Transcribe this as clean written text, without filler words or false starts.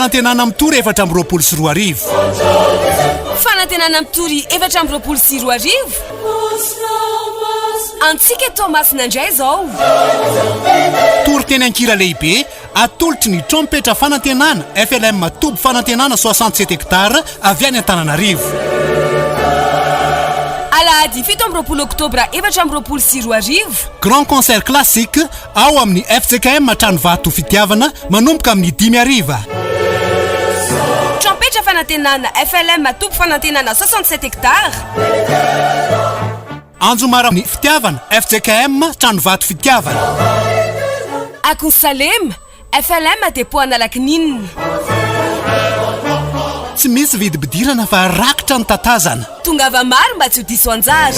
fanantenana mitory 4 fanantenana mitory 4 antsika Tomasina indray zao tory teny ankira lehibe atolotry ny trompetra fanantenana FLM tobo fanantenana 67 hectares avy any Antananarivo. alahady 17 oktobra 4 grand concert classique ao amin'ny FCKM Tranovato fitiavana manomboka amin'ny 10 trompetra fanantenana FLM tobo fanantenana 67 hectares Anjomara amin'ny fitiavana FCKM Tranovato fitiavana Akonsalem FLM depo Analakninina tsy misy vidibidirana fa rakitra ny tatazana tongava maro mba tsy ho diso anjara